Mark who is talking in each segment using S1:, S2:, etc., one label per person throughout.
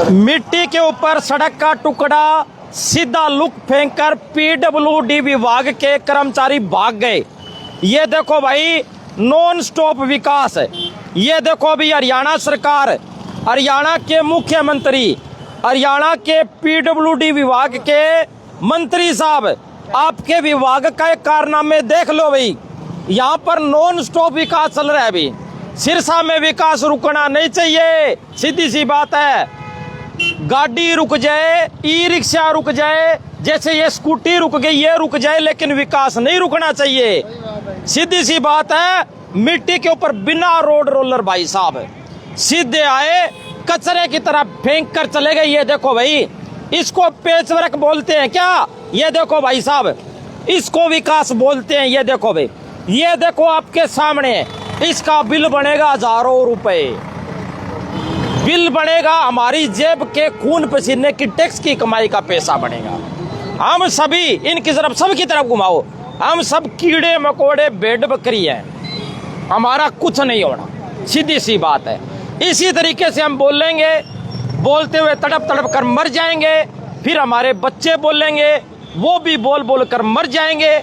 S1: मिट्टी के ऊपर सड़क का टुकड़ा सीधा लुक फेंककर पीडब्ल्यूडी विभाग के कर्मचारी भाग गए। ये देखो भाई नॉन स्टॉप विकास है। ये देखो अभी हरियाणा सरकार, हरियाणा के मुख्यमंत्री, हरियाणा के पीडब्ल्यूडी विभाग के मंत्री साहब, आपके विभाग का एक कारनामे देख लो भाई। यहाँ पर नॉन स्टॉप विकास चल रहा है अभी। सिरसा में विकास रुकना नहीं चाहिए, सीधी सी बात है। गाड़ी रुक जाए, ई रिक्शा रुक जाए, जैसे ये स्कूटी रुक गई ये रुक जाए, लेकिन विकास नहीं रुकना चाहिए। सीधी सी बात है। मिट्टी के ऊपर बिना रोड रोलर भाई साहब सीधे आए, कचरे की तरह फेंक कर चले गए। ये देखो भाई, इसको पेचवर्क बोलते हैं क्या? ये देखो भाई साहब, इसको विकास बोलते हैं। ये देखो भाई, ये देखो आपके सामने, इसका बिल बनेगा हजारों रुपए। बिल बनेगा, हमारी जेब के खून पसीने की टैक्स की कमाई का पैसा बनेगा। हम सभी इनकी तरफ, सबकी तरफ घुमाओ, हम सब कीड़े मकोड़े भेड़ बकरी हैं, हमारा कुछ नहीं होना। सीधी सी बात है। इसी तरीके से हम बोलेंगे, बोलते हुए तड़प तड़प कर मर जाएंगे, फिर हमारे बच्चे बोलेंगे, वो भी बोल बोल कर मर जाएंगे।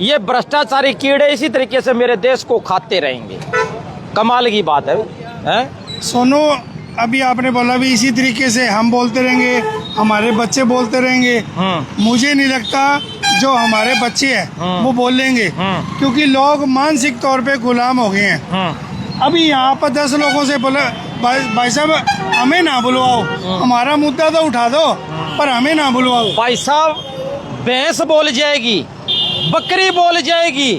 S1: ये भ्रष्टाचारी कीड़े इसी तरीके से मेरे देश को खाते रहेंगे। कमाल की बात है?
S2: सोनू, अभी आपने बोला भी इसी तरीके से हम बोलते रहेंगे, हमारे बच्चे बोलते रहेंगे। मुझे नहीं लगता जो हमारे बच्चे हैं वो बोलेंगे, क्योंकि लोग मानसिक तौर पे गुलाम हो गए हैं। अभी यहाँ पर 10 लोगों से बोला, भाई साहब हमें ना बुलवाओ, हमारा मुद्दा तो उठा दो पर हमें ना बुलवाओ।
S1: भाई साहब, भैंस बोल जाएगी, बकरी बोल जाएगी,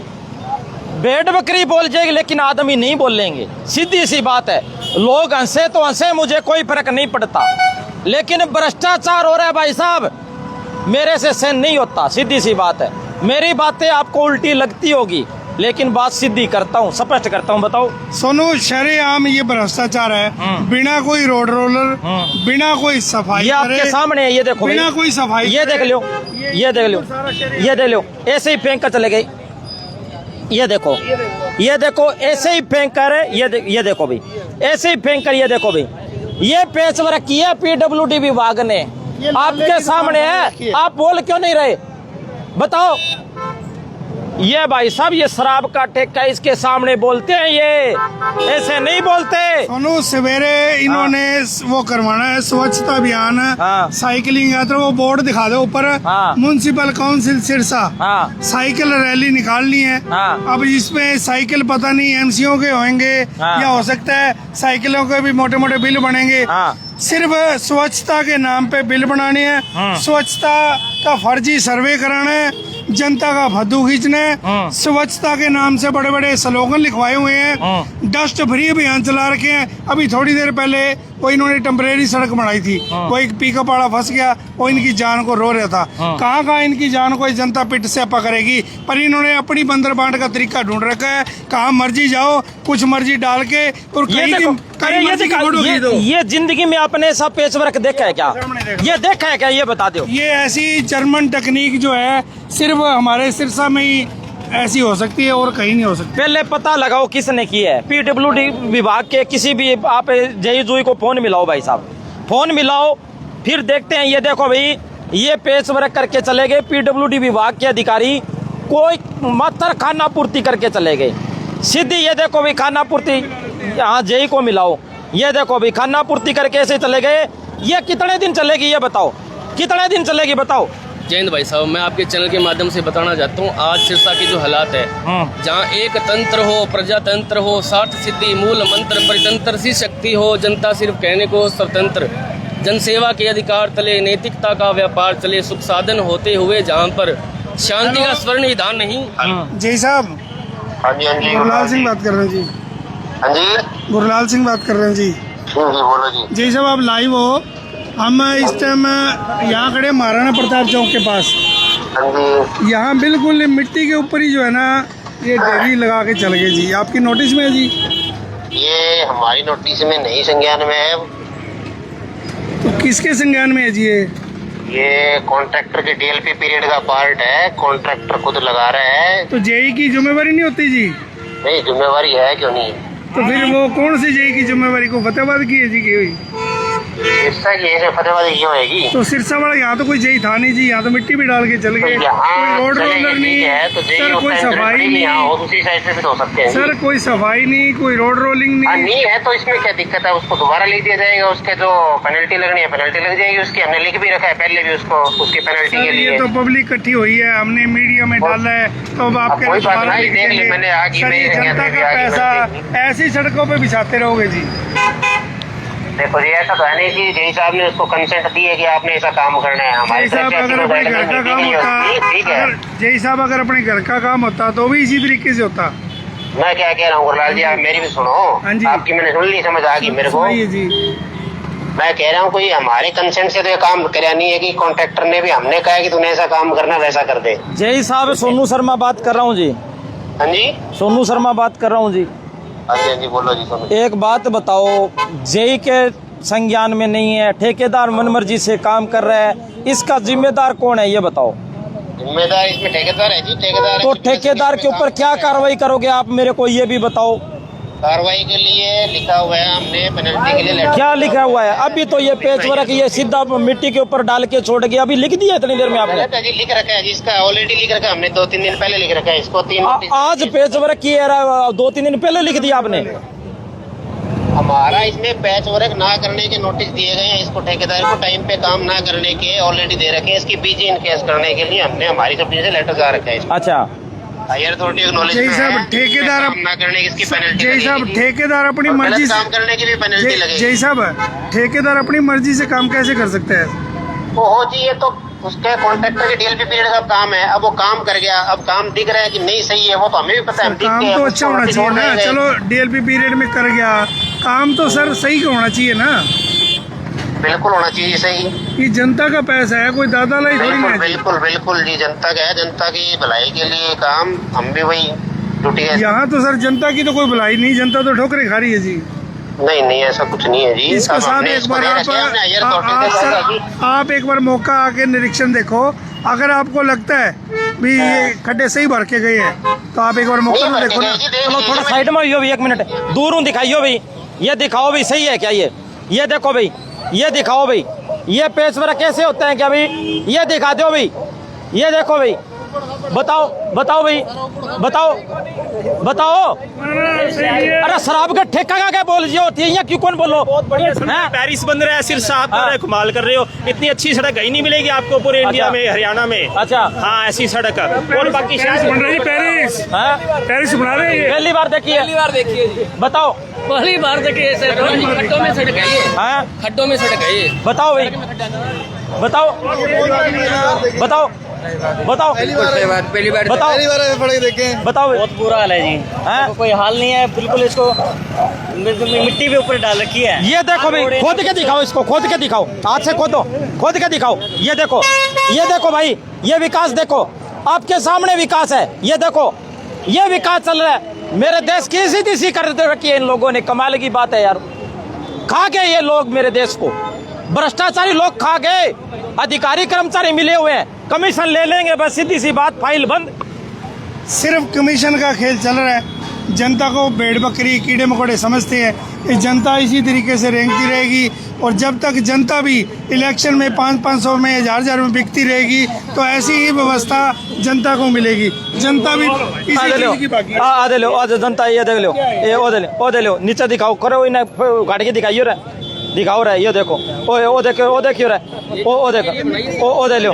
S1: भेड़ बकरी बोल जाएगी, लेकिन आदमी नहीं बोलेंगे। सीधी सी बात है। लोग हंसे तो हंसे, मुझे कोई फर्क नहीं पड़ता, लेकिन भ्रष्टाचार हो रहा है भाई साहब, मेरे से सहन नहीं होता। सीधी सी बात है। मेरी बातें आपको उल्टी लगती होगी, लेकिन बात सीधी करता हूँ, स्पष्ट करता हूँ। बताओ
S2: सोनू, शरेआम ये भ्रष्टाचार है, बिना कोई रोड रोलर, बिना कोई सफाई।
S1: ये आपके सामने है, ये देखो,
S2: बिना कोई सफाई।
S1: ये देख लो, ये देख लो, ये देख लो, ऐसे ही फेंक कर चले गए। ये देखो, ये देखो, ऐसे ही फेंक कर, ये देखो भाई, ऐसे ही फेंक कर। ये देखो भाई, ये पेचवर्क किया पीडब्ल्यूडी विभाग ने, आपके सामने है। आप बोल क्यों नहीं रहे बताओ? ये भाई साहब, ये शराब का ठेका इसके सामने बोलते हैं, ये ऐसे नहीं बोलते।
S2: सोनू, सवेरे इन्होंने वो करवाना है स्वच्छता अभियान, साइकिलिंग यात्रा, वो बोर्ड दिखा दो ऊपर, municipal council Sirsa, cycle rally निकालनी है। अब इसमें साइकिल पता नहीं एमसीओ के होंगे या हो सकता है साइकिलों के भी मोटे मोटे बिल बनेंगे। सिर्फ स्वच्छता के नाम पे बिल बनाने हैं, स्वच्छता का फर्जी सर्वे कराना है, जनता का भद्दू खींचने, स्वच्छता के नाम से बड़े बड़े स्लोगन लिखवाए हुए हैं, डस्ट फ्री अभियान चला रखे हैं। अभी थोड़ी देर पहले वो इन्होंने टेम्परेरी सड़क बनाई थी, वो एक पिकअप वाला फंस गया, वो इनकी जान को रो रहा था। कहाँ कहाँ इनकी जान को जनता पिट से पकड़ेगी, पर इन्होंने अपनी बंदर बांट का तरीका ढूंढ रखा है। कहाँ मर्जी जाओ, कुछ मर्जी डाल के, और
S1: ये जिंदगी में आपने सब पेचवर्क देखा है क्या? ये देखा है क्या? ये बता दो।
S2: ये ऐसी जर्मन टेक्निक जो है सिर्फ हमारे सिरसा में ही ऐसी हो सकती है और कहीं नहीं हो सकती।
S1: पहले पता लगाओ किसने की है। पीडब्ल्यूडी विभाग के किसी भी, आप जई जुई को फोन मिलाओ भाई साहब, फोन मिलाओ, फिर देखते हैं। ये देखो भाई, ये पेचवर्क करके चले गए पीडब्ल्यूडी विभाग के अधिकारी, कोई मात्र खाना पूर्ति करके चले गए सीधी। ये देखो भाई, खाना पूर्ति, यहाँ जई को मिलाओ। ये देखो भाई, खाना पूर्ति करके ऐसे चले गए। ये कितने दिन चलेगी ये बताओ, कितने दिन चलेगी बताओ?
S3: जय हिंद भाई साहब, मैं आपके चैनल के माध्यम से बताना चाहता हूँ, आज सिरसा की जो हालात है, जहाँ एक तंत्र हो, प्रजातंत्र हो, 60 सिद्धि मूल मंत्र, परितंत्र सी शक्ति हो, जनता सिर्फ कहने को स्वतंत्र, जनसेवा के अधिकार तले नैतिकता का व्यापार चले, सुख साधन होते हुए जहाँ पर शांति का स्वर्ण विधान नहीं।
S2: जय साहब,
S4: हाँ जी,
S2: गुरलाल सिंह बात कर रहे हैं जी।
S4: हाँ जी,
S2: गुरलाल सिंह बात कर रहे हैं जी।
S4: बोलो जी।
S2: जय साहब, आप लाइव हो। हम इस टाइम यहाँ खड़े महाराणा प्रताप चौक के पास।
S4: हाँ जी,
S2: यहाँ बिल्कुल मिट्टी के ऊपर ही जो है ना, ये डेयरी लगा के चल गए जी। आपकी नोटिस में है जी?
S4: ये हमारी नोटिस में नहीं, संज्ञान में है।
S2: तो किसके संज्ञान में है जी
S4: ये कॉन्ट्रैक्टर के डीएलपी पीरियड का पार्ट है, कॉन्ट्रैक्टर खुद लगा रहा है।
S2: तो जेई की जिम्मेवारी नहीं होती जी?
S4: नहीं, जिम्मेवारी है, क्यों नहीं।
S2: तो फिर वो कौन सी जेई की जिम्मेवारी को फतेहाबाद की है जी की हुई?
S4: सिरसा की ऐसे फतेहबादी क्यों होगी?
S2: तो सिरसा वाला यहाँ तो कोई जेई था नहीं जी, यहाँ तो मिट्टी भी डाल के चल गए, कोई रोड रोलर नहीं
S4: है तो
S2: सर, कोई सफाई नहीं,
S4: दूसरी साइड से हो सकते हैं
S2: सर कोई सफाई नहीं, कोई रोड रोलिंग नहीं।
S4: नहीं है तो इसमें क्या दिक्कत है? उसको दोबारा लिख दिया जाएगा, उसके जो पेनल्टी लगनी है पेनल्टी लग जाएगी उसकी। हमने लिख भी रखा है पहले भी उसको, उसकी पेनल्टी के
S2: सर
S4: लिए।
S2: ये तो पब्लिक इकट्ठी हुई है, हमने मीडिया में डाला है, तो अब आपके
S4: कोई बात
S2: दोबारा
S4: नहीं,
S2: लिख
S4: देख ली
S2: देंगे।
S4: मैंने, आगे
S2: सर ये
S4: में
S2: जनता
S4: आगे
S2: का
S4: में
S2: पैसा ऐसी सड़कों पे बिछाते रहोगे जी?
S4: देखो जी ऐसा तो है नहीं कि जय साहब ने उसको कंसेंट दी है कि आपने ऐसा काम करना है। हमारी
S2: जय साहब
S4: तरफ से
S2: अगर
S4: ऐसी
S2: अपने घर का काम होता,
S4: ठीक है।
S2: अगर जय साहब अगर अपने घर का काम होता तो भी इसी तरीके से होता।
S4: मैं क्या कह रहा हूँ गुरलाल जी, आप मेरी भी सुनो।
S2: हाँ जी।
S4: आपकी मैंने सुन ली, समझ आ गई मेरे को।
S2: सुनाइए जी।
S4: मैं कह रहा हूँ कोई हमारे कंसेंट से तो ये काम कराया नहीं है कि कॉन्ट्रैक्टर ने भी हमने कहा है कि तूने ऐसा काम करना वैसा कर दे।
S1: जय साहब, सोनू शर्मा बात कर रहा हूँ जी।
S4: हाँ जी,
S1: सोनू शर्मा बात कर रहा हूँ जी।
S4: हाँ जी, हाँ जी, बोलो जी। सुनो,
S1: एक बात बताओ, जेई के संज्ञान में नहीं है, ठेकेदार मनमर्जी से काम कर रहा है, इसका जिम्मेदार कौन है ये बताओ?
S4: जिम्मेदार इसमें ठेकेदार है जी, ठेकेदार है।
S1: तो ठेकेदार के ऊपर क्या कार्रवाई करोगे आप, मेरे को ये भी बताओ।
S4: कार्रवाई के लिए लिखा हुआ है हमने, पेनल्टी के लिए लेटर।
S1: क्या लिखा हुआ है? अभी तो ये पेच वर्क ये सीधा मिट्टी के ऊपर डाल के छोड़ गया, अभी लिख दिया इतनी देर में आपने?
S4: जी लिख रखा है जी, इसका ऑलरेडी लिख रखा है हमने, 2-3 दिन पहले लिख रखा है इसको।
S1: आज पेच वर्क किया 2-3 दिन पहले लिख दिया आपने?
S4: हमारा इसमें पैच वर्क ना करने के नोटिस दिए गए हैं इसको, ठेकेदार को टाइम पे काम ना करने के ऑलरेडी दे रखे हैं। इसकी बीजी इनकेस करने के लिए हमने हमारी कंपनी से लेटर जा रखा है।
S1: अच्छा,
S4: हायर अथॉरिटी एक्नॉलेज
S2: जय साहब ठेकेदार
S4: काम ना करने की इसकी पेनल्टी।
S2: जय साहब ठेकेदार अपनी मर्जी से
S4: काम करने की भी पेनल्टी लगेगी।
S2: जय साहब ठेकेदार अपनी मर्जी से काम कैसे कर सकते हैं?
S4: हो जी, ये तो उसके कॉन्ट्रैक्टर के डीएलपी पीरियड का काम है। अब वो काम कर गया, अब काम दिख रहा है कि नहीं सही है, वो तो हमें भी पता है।
S2: काम तो अच्छा होना चाहिए ना। चलो डीएलपी पीरियड में कर गया काम, तो सर सही होना चाहिए ना।
S4: बिल्कुल होना चाहिए सही।
S2: ये जनता का पैसा है, कोई दादा लाई थोड़ी
S4: बिल्कुल
S2: है।
S4: बिल्कुल बिल्कुल जी, जनता का है, जनता की भलाई के लिए काम, हम भी वही ड्यूटी है।
S2: यहाँ तो सर जनता की तो कोई भलाई नहीं, जनता तो ठोकरें खा रही है जी।
S4: नहीं नहीं, ऐसा कुछ नहीं है जी।
S2: इसका
S4: अब
S2: साथ
S4: हमने
S2: एक
S4: इसको
S2: बार
S4: दे रखे हैं, हमने हायर अथॉरिटी से जाएगा जी।
S2: आप एक बार मौका आके निरीक्षण देखो, अगर आपको लगता है भी ये खड्डे सही भर के गए हैं तो आप एक बार मौका
S4: नहीं
S2: तो
S4: भर
S2: देखो
S4: के
S2: ना।
S4: गए जी, देख
S1: चलो
S4: लीजिए।
S1: थोड़ा साइड में हो भी, 1 मिनट दूर हूँ, दिखाइयो भाई, ये दिखाओ भाई सही है क्या ये देखो भाई, ये दिखाओ भाई, ये पेच वर्क कैसे होते हैं क्या भाई, ये दिखा दो भाई, ये देखो भाई, बताओ बताओ भाई, बताओ बताओ। अरे शराब का ठेका का क्या बोल रही होती है यहाँ, क्यों कौन बोलो?
S5: पेरिस बन रहा है, सिरसा आप कर रहे हो, कमाल कर रहे हो। इतनी अच्छी सड़क कहीं नहीं मिलेगी आपको पूरे इंडिया में, हरियाणा में।
S1: अच्छा,
S5: हाँ ऐसी सड़क और बाकी
S2: बन रही पेरिस, पेरिस बना रहे हैं।
S1: पहली बार देखिए, बताओ।
S3: पहली बार देखिए सर, खड्डों में सड़क है ये,
S1: हाँ
S3: खड्डों में सड़क है ये।
S1: बताओ भाई, बताओ बताओ बताओ
S3: पहली बार
S1: बताओ बताओ भाई।
S5: बहुत बुरा हाल है जी,
S1: हैं?
S5: कोई हाल नहीं है बिल्कुल। इसको मिट्टी भी ऊपर डाल रखी है।
S1: ये देखो भाई, खोद के दिखाओ इसको, खोद के दिखाओ, हाथ से खोदो, खोद के दिखाओ। ये देखो भाई, ये विकास देखो, आपके सामने विकास है, ये देखो ये विकास चल रहा है। मेरे देश की सीधी कर रखी है इन लोगों ने, कमाल की बात है यार। खा गए ये लोग मेरे देश को, भ्रष्टाचारी लोग खा गए। अधिकारी कर्मचारी मिले हुए हैं, कमीशन ले लेंगे बस, सीधी सी बात, फाइल बंद।
S2: सिर्फ कमीशन का खेल चल रहा है। जनता को भेड़ बकरी कीड़े मकोड़े समझते हैं। ये जनता इसी तरीके से रेंगती रहेगी, और जब तक जनता भी इलेक्शन में 500 में 1000 में बिकती रहेगी तो ऐसी ही व्यवस्था जनता को मिलेगी। जनता भी इसी चीज की बाकी है।
S1: आ दे लो, आ जनता ये देख लो, ये ओ दे लो, नीचे दिखाओ, करो ना गाड़ी के दिखाइयो रे, दिखाओ रहा है, ये देखो, ओ देखो, ओ देखियो रे, ओ देखो, ओ दे लो,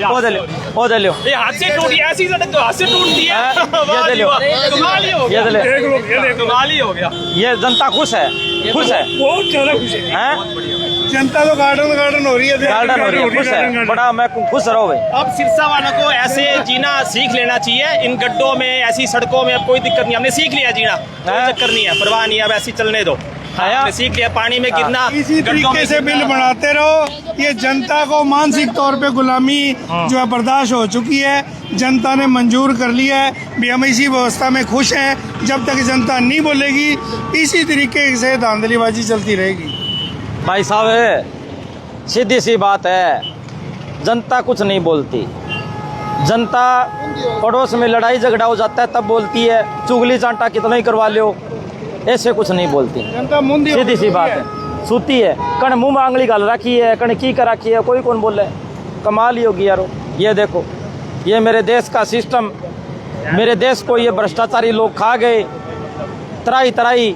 S1: ओ दे लो, ओ दे लो,
S5: ये हाथ से टूटी, ऐसी सड़क तो हाथ से टूटती है।
S1: ये दे लो,
S5: कमाल ही हो
S1: ये
S5: गया,
S1: दे लो,
S5: कमाल ही हो गया।
S1: ये जनता खुश है, खुश है,
S2: बहुत ज्यादा खुश है
S1: हैं?
S2: जनता तो गार्डन हो रही है,
S1: गार्डन हो रही है, खुश है, बड़ा मैं खुश रहो भाई।
S5: अब सिरसा वालों को ऐसे जीना सीख लेना चाहिए। इन गड्ढों में, ऐसी सड़कों में अब कोई दिक्कत नहीं, हमने सीख लिया जीना, कोई चक्कर नहीं है, परवाह नहीं है, अब ऐसी चलने दो। हमने सीख लिया, पानी में गिरना,
S2: इसी तरीके से बिल बनाते रहो। ये जनता को मानसिक तौर पे गुलामी जो है बर्दाश्त हो चुकी है, जनता ने मंजूर कर लिया है भी हम इसी व्यवस्था में खुश हैं। जब तक जनता नहीं बोलेगी इसी तरीके से धांधलीबाजी चलती रहेगी।
S1: भाई साहब सीधी सी बात है, जनता कुछ नहीं बोलती। जनता पड़ोस में लड़ाई झगड़ा हो जाता है तब बोलती है, चुगली चांटा कितना ही करवा लो, ऐसे कुछ नहीं बोलती।
S2: जनता मुंदी
S1: सीधी सी बात है, सूती है कण मुंह में आंगली गाल रखी है कण की कर रखी है कोई कौन बोले कमाल ही होगी यारो। ये देखो ये मेरे देश का सिस्टम, मेरे देश को ये भ्रष्टाचारी लोग खा गए। तराई तराई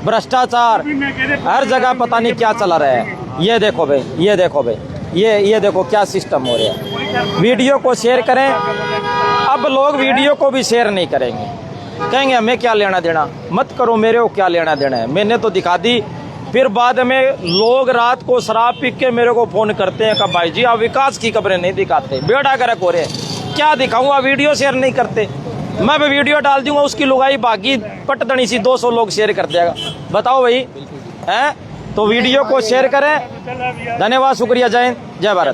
S1: भ्रष्टाचार हर जगह, पता नहीं क्या चला रहा है। ये देखो भाई, ये देखो भाई, ये देखो क्या सिस्टम हो रहा है। वीडियो को शेयर करें, अब लोग वीडियो को भी शेयर नहीं करेंगे, कहेंगे हमें क्या लेना देना, मत करो मेरे को क्या लेना देना है। मैंने तो दिखा दी, फिर बाद में लोग रात को शराब पी के मेरे को फोन करते हैं कि भाई जी आप विकास की खबरें नहीं दिखाते, बेड़ा गर्क हो रहे हैं। क्या दिखाऊंगा, वीडियो शेयर नहीं करते। मैं भी वीडियो डाल दूंगा, उसकी लुगाई बाकी पटदनी सी 200 लोग शेयर कर देगा। बताओ भाई हैं, तो वीडियो को शेयर करें। धन्यवाद, शुक्रिया, जय हिंद, जय भारत।